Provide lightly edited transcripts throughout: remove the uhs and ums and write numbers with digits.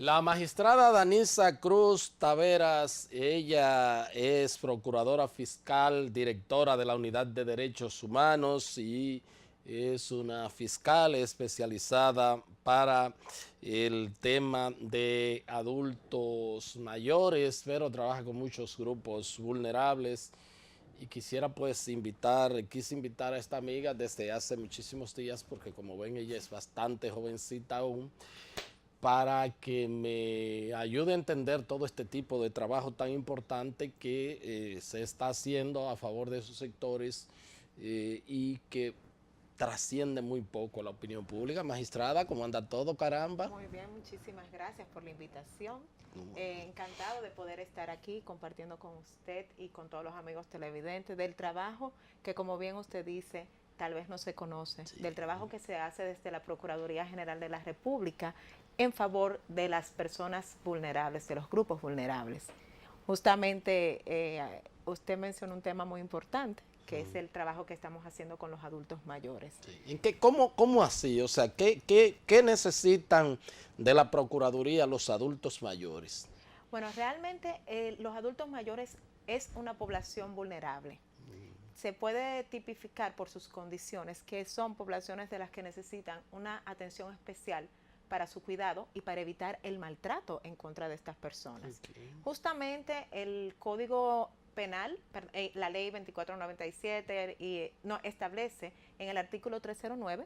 La magistrada Danisa Cruz Taveras, ella es procuradora fiscal, directora de la Unidad de Derechos Humanos y es una fiscal especializada para el tema de adultos mayores, pero trabaja con muchos grupos vulnerables. Y quisiera quise invitar a esta amiga desde hace muchísimos días, porque como ven ella es bastante jovencita aún, para que me ayude a entender todo este tipo de trabajo tan importante que se está haciendo a favor de esos sectores y que trasciende muy poco la opinión pública. Magistrada, ¿cómo anda todo, caramba? Muy bien, muchísimas gracias por la invitación. Encantado de poder estar aquí compartiendo con usted y con todos los amigos televidentes del trabajo que, como bien usted dice, tal vez no se conoce, Sí. del trabajo que se hace desde la Procuraduría General de la República en favor de las personas vulnerables, de los grupos vulnerables. Justamente usted mencionó un tema muy importante, que es el trabajo que estamos haciendo con los adultos mayores. Sí. ¿En qué, cómo así? O sea, ¿qué necesitan de la Procuraduría los adultos mayores? Bueno, realmente los adultos mayores es una población vulnerable. Se puede tipificar por sus condiciones que son poblaciones de las que necesitan una atención especial para su cuidado y para evitar el maltrato en contra de estas personas. Okay. Justamente el Código Penal, la Ley 2497, no, establece en el artículo 309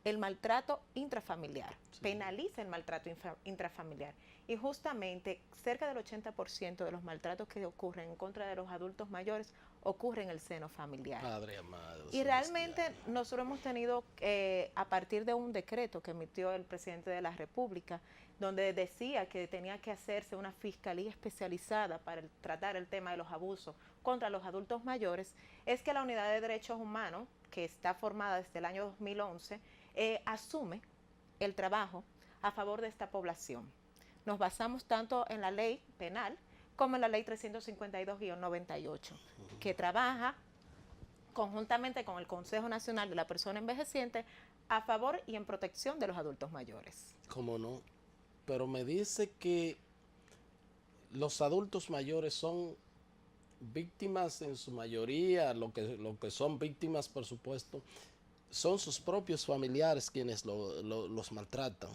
el maltrato intrafamiliar, sí. Penaliza el maltrato intrafamiliar. Y justamente cerca del 80% de los maltratos que ocurren en contra de los adultos mayores ocurre en el seno familiar. Padre amado. Y realmente nosotros hemos tenido, a partir de un decreto que emitió el presidente de la República, donde decía que tenía que hacerse una fiscalía especializada para tratar el tema de los abusos contra los adultos mayores, es que la Unidad de Derechos Humanos, que está formada desde el año 2011, asume el trabajo a favor de esta población. Nos basamos tanto en la ley penal como en la ley 352-98, que trabaja conjuntamente con el Consejo Nacional de la Persona Envejeciente a favor y en protección de los adultos mayores. ¿Cómo no? Pero me dice que los adultos mayores son víctimas en su mayoría, lo que son víctimas, por supuesto, son sus propios familiares quienes los maltratan.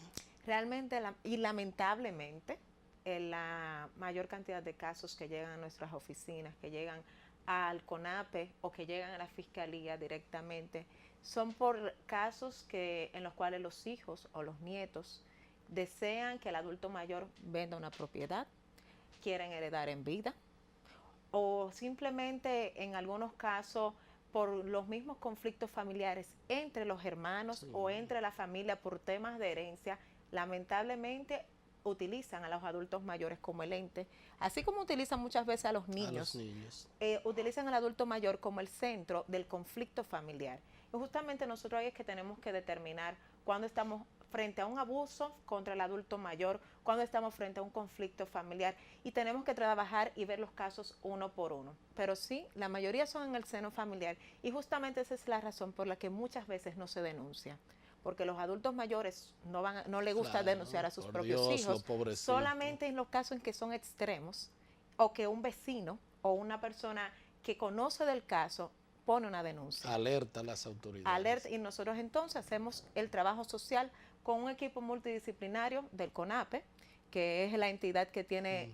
Realmente y lamentablemente, la mayor cantidad de casos que llegan a nuestras oficinas, que llegan al CONAPE o que llegan a la Fiscalía directamente, son por casos en los cuales los hijos o los nietos desean que el adulto mayor venda una propiedad, quieren heredar en vida, o simplemente en algunos casos por los mismos conflictos familiares entre los hermanos, sí, o entre la familia por temas de herencia, lamentablemente utilizan a los adultos mayores como el ente, así como utilizan muchas veces a los niños. Utilizan al adulto mayor como el centro del conflicto familiar. Y justamente nosotros ahí es que tenemos que determinar cuándo estamos frente a un abuso contra el adulto mayor, cuando estamos frente a un conflicto familiar, y tenemos que trabajar y ver los casos uno por uno. Pero sí, la mayoría son en el seno familiar, y justamente esa es la razón por la que muchas veces no se denuncia, porque los adultos mayores no les gusta, claro, denunciar a sus propios hijos, solamente en los casos en que son extremos, o que un vecino o una persona que conoce del caso pone una denuncia. Alerta a las autoridades. Alerta, y nosotros entonces hacemos el trabajo social con un equipo multidisciplinario del CONAPE, que es la entidad que tiene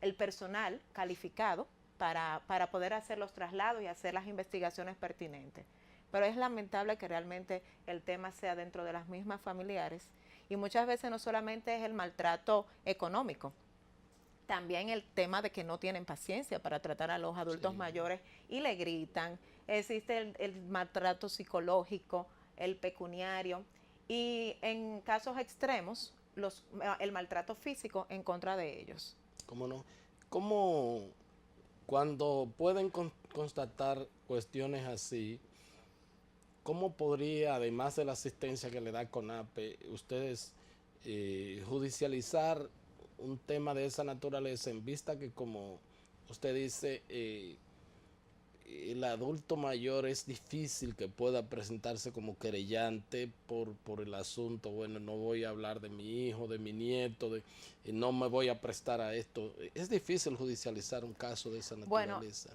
el personal calificado para poder hacer los traslados y hacer las investigaciones pertinentes. Pero es lamentable que realmente el tema sea dentro de las mismas familiares, y muchas veces no solamente es el maltrato económico, también el tema de que no tienen paciencia para tratar a los adultos, sí, mayores y le gritan. Existe el maltrato psicológico, el pecuniario, y en casos extremos el maltrato físico en contra de ellos. ¿Cómo no? ¿Cómo cuando pueden constatar cuestiones así, cómo podría, además de la asistencia que le da CONAPE, ustedes judicializar un tema de esa naturaleza, en vista que, como usted dice, el adulto mayor es difícil que pueda presentarse como querellante por el asunto, bueno, no voy a hablar de mi hijo, de mi nieto, no me voy a prestar a esto. Es difícil judicializar un caso de esa Bueno, naturaleza.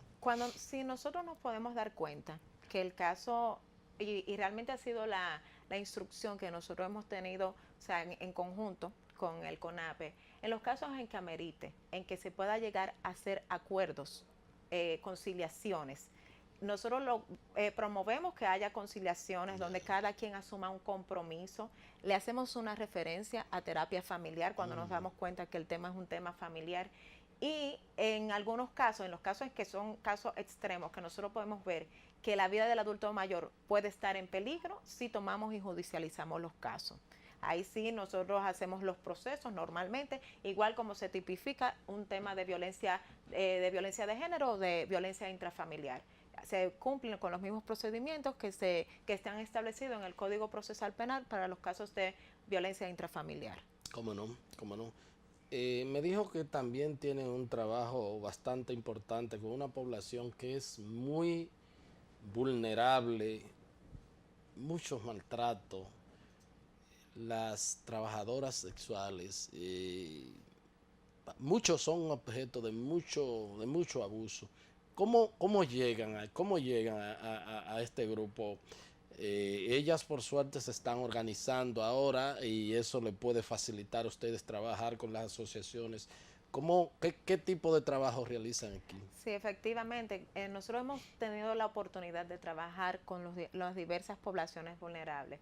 si nosotros nos podemos dar cuenta que el caso, y realmente ha sido la instrucción que nosotros hemos tenido, o sea, en conjunto con el CONAPE, en los casos en que amerite, en que se pueda llegar a hacer acuerdos, conciliaciones, nosotros promovemos que haya conciliaciones donde cada quien asuma un compromiso, le hacemos una referencia a terapia familiar cuando nos damos cuenta que el tema es un tema familiar. Y en algunos casos, en los casos en que son casos extremos, que nosotros podemos ver que la vida del adulto mayor puede estar en peligro, si tomamos y judicializamos los casos. Ahí sí nosotros hacemos los procesos normalmente, igual como se tipifica un tema de violencia de género o de violencia intrafamiliar. Se cumplen con los mismos procedimientos que están establecidos en el Código Procesal Penal para los casos de violencia intrafamiliar. ¿Cómo no? ¿Cómo no? Me dijo que también tienen un trabajo bastante importante con una población que es muy vulnerable, muchos maltratos, las trabajadoras sexuales, muchos son objeto de mucho abuso. ¿Cómo llegan a este grupo? Ellas por suerte se están organizando ahora y eso le puede facilitar a ustedes trabajar con las asociaciones. ¿Qué tipo de trabajo realizan aquí? Sí, efectivamente. Nosotros hemos tenido la oportunidad de trabajar con las diversas poblaciones vulnerables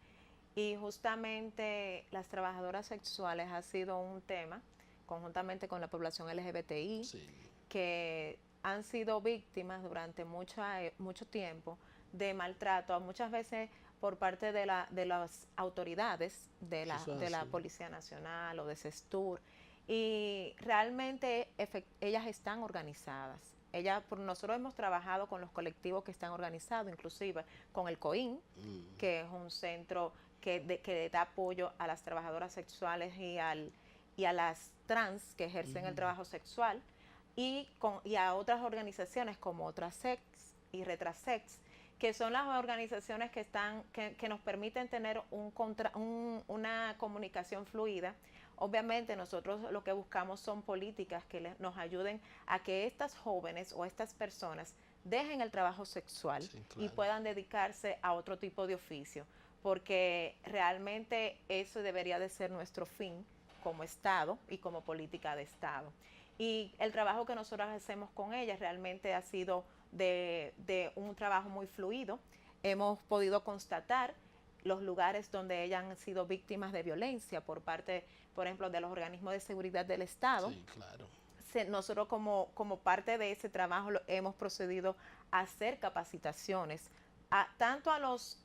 y justamente las trabajadoras sexuales ha sido un tema, conjuntamente con la población LGBTI, Sí. que han sido víctimas durante mucho tiempo de maltrato, muchas veces por parte de las autoridades de la Policía Nacional o de SESTUR, y realmente ellas están organizadas. Nosotros hemos trabajado con los colectivos que están organizados, inclusive con el COIN, que es un centro que da apoyo a las trabajadoras sexuales y a las trans que ejercen el trabajo sexual, y a otras organizaciones como Otrasex y Retrasex, que son las organizaciones que nos permiten tener una comunicación fluida. Obviamente nosotros lo que buscamos son políticas que nos ayuden a que estas jóvenes o estas personas dejen el trabajo sexual, sí, claro, y puedan dedicarse a otro tipo de oficio, porque realmente eso debería de ser nuestro fin como Estado y como política de Estado. Y el trabajo que nosotros hacemos con ellas realmente ha sido de un trabajo muy fluido. Hemos podido constatar los lugares donde ellas han sido víctimas de violencia por parte, por ejemplo, de los organismos de seguridad del Estado. Sí, claro. Nosotros como parte de ese trabajo hemos procedido a hacer capacitaciones tanto a los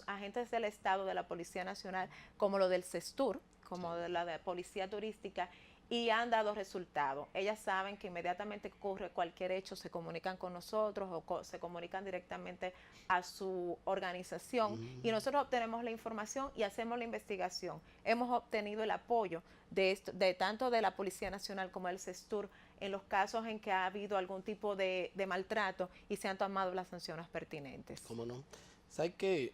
agentes del Estado, de la Policía Nacional, como lo del SESTUR, como de la Policía Turística, y han dado resultados. Ellas saben que inmediatamente ocurre cualquier hecho, se comunican con nosotros o se comunican directamente a su organización, y nosotros obtenemos la información y hacemos la investigación. Hemos obtenido el apoyo de tanto de la Policía Nacional como del SESTUR en los casos en que ha habido algún tipo de maltrato y se han tomado las sanciones pertinentes. ¿Cómo no? ¿Sabes qué?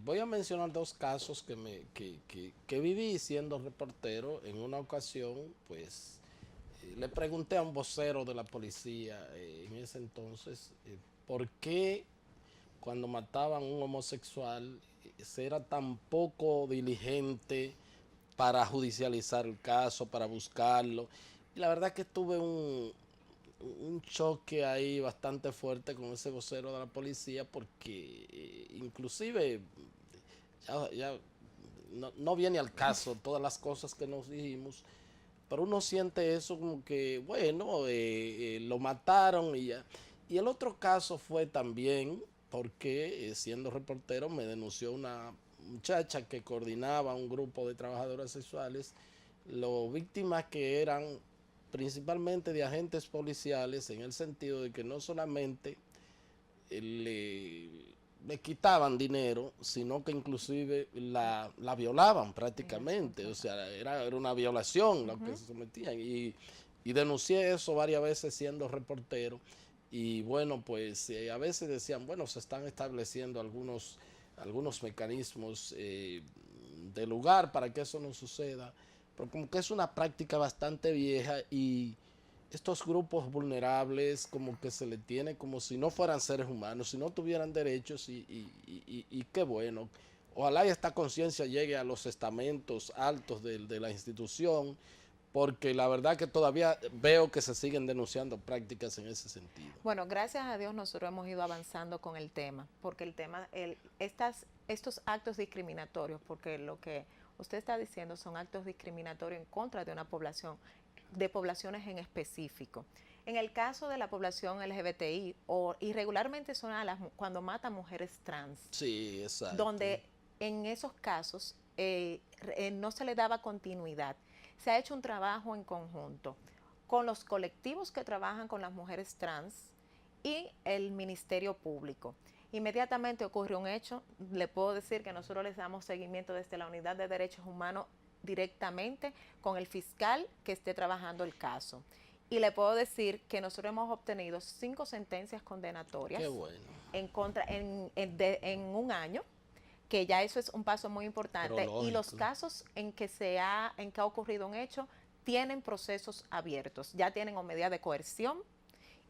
Voy a mencionar dos casos que viví siendo reportero. En una ocasión, pues, le pregunté a un vocero de la policía en ese entonces por qué cuando mataban a un homosexual se era tan poco diligente para judicializar el caso, para buscarlo. Y la verdad que tuve un choque ahí bastante fuerte con ese vocero de la policía porque inclusive ya no viene al caso todas las cosas que nos dijimos, pero uno siente eso como que, bueno, lo mataron y ya. Y el otro caso fue también porque siendo reportero me denunció una muchacha que coordinaba un grupo de trabajadoras sexuales, las víctimas que eran principalmente de agentes policiales, en el sentido de que no solamente le quitaban dinero, sino que inclusive la violaban prácticamente. O sea, era una violación lo que se sometían. Y denuncié eso varias veces siendo reportero. y bueno, pues a veces decían, bueno, se están estableciendo algunos mecanismos de lugar para que eso no suceda, pero como que es una práctica bastante vieja y estos grupos vulnerables como que se le tiene como si no fueran seres humanos, si no tuvieran derechos y qué bueno. Ojalá y esta conciencia llegue a los estamentos altos de la institución, porque la verdad que todavía veo que se siguen denunciando prácticas en ese sentido. Bueno, gracias a Dios nosotros hemos ido avanzando con el tema, porque el tema, estos actos discriminatorios, porque lo que usted está diciendo son actos discriminatorios en contra de una población, de poblaciones en específico. En el caso de la población LGBTI, o irregularmente son cuando matan mujeres trans. Sí, exacto. Donde en esos casos no se le daba continuidad. Se ha hecho un trabajo en conjunto con los colectivos que trabajan con las mujeres trans y el Ministerio Público. Inmediatamente ocurrió un hecho, le puedo decir que nosotros les damos seguimiento desde la Unidad de Derechos Humanos directamente con el fiscal que esté trabajando el caso. Y le puedo decir que nosotros hemos obtenido 5 sentencias condenatorias. Qué bueno. En un año, que ya eso es un paso muy importante. Y los casos en que ha ocurrido un hecho tienen procesos abiertos, ya tienen o medida de coerción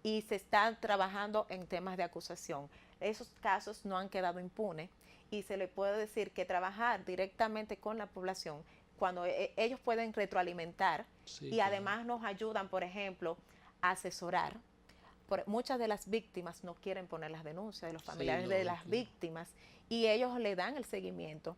y se está trabajando en temas de acusación. Esos casos no han quedado impunes y se le puede decir que trabajar directamente con la población, cuando ellos pueden retroalimentar, sí, y además nos ayudan, por ejemplo, a asesorar. Muchas de las víctimas no quieren poner las denuncias de los familiares de las víctimas y ellos le dan el seguimiento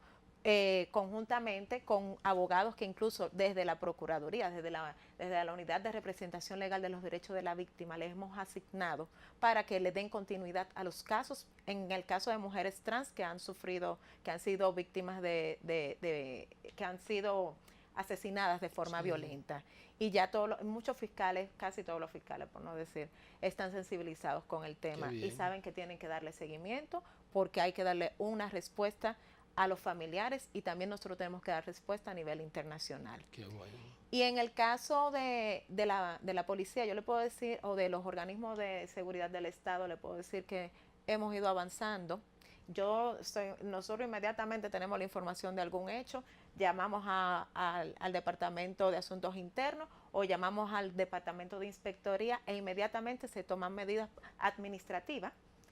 conjuntamente con abogados que incluso desde la Procuraduría, desde la Unidad de Representación Legal de los Derechos de la Víctima, les hemos asignado para que le den continuidad a los casos, en el caso de mujeres trans que han sufrido, que han sido víctimas que han sido asesinadas de forma violenta. Y ya muchos fiscales, casi todos los fiscales, por no decir, están sensibilizados con el tema y saben que tienen que darle seguimiento porque hay que darle una respuesta a los familiares y también nosotros tenemos que dar respuesta a nivel internacional. Qué bueno. Y en el caso de la policía, yo le puedo decir, o de los organismos de seguridad del Estado, le puedo decir que hemos ido avanzando. Nosotros inmediatamente tenemos la información de algún hecho, llamamos al Departamento de Asuntos Internos o llamamos al Departamento de Inspectoría e inmediatamente se toman medidas administrativas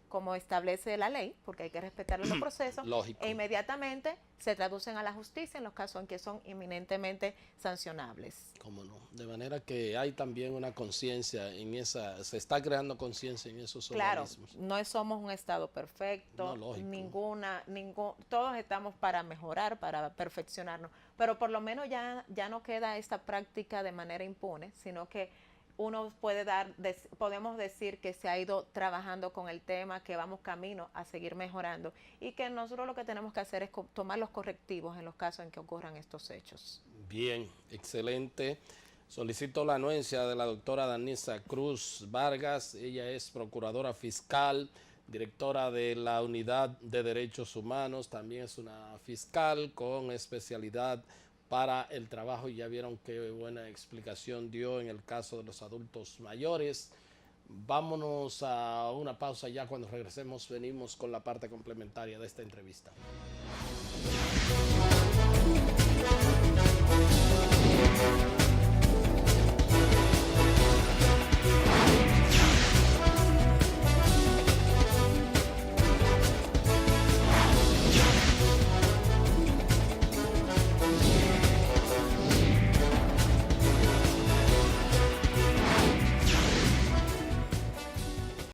como establece la ley, porque hay que respetar los procesos. Lógico. E inmediatamente se traducen a la justicia en los casos en que son inminentemente sancionables. Cómo no, de manera que hay también una conciencia se está creando conciencia en esos organismos. Claro, no somos un Estado perfecto, no, todos estamos para mejorar, para perfeccionarnos, pero por lo menos ya no queda esta práctica de manera impune, sino que podemos decir que se ha ido trabajando con el tema, que vamos camino a seguir mejorando y que nosotros lo que tenemos que hacer es tomar los correctivos en los casos en que ocurran estos hechos. Bien, excelente. Solicito la anuencia de la doctora Danisa Cruz Vargas. Ella es procuradora fiscal, directora de la Unidad de Derechos Humanos, también es una fiscal con especialidad para el trabajo y ya vieron qué buena explicación dio en el caso de los adultos mayores. Vámonos a una pausa ya, cuando regresemos venimos con la parte complementaria de esta entrevista.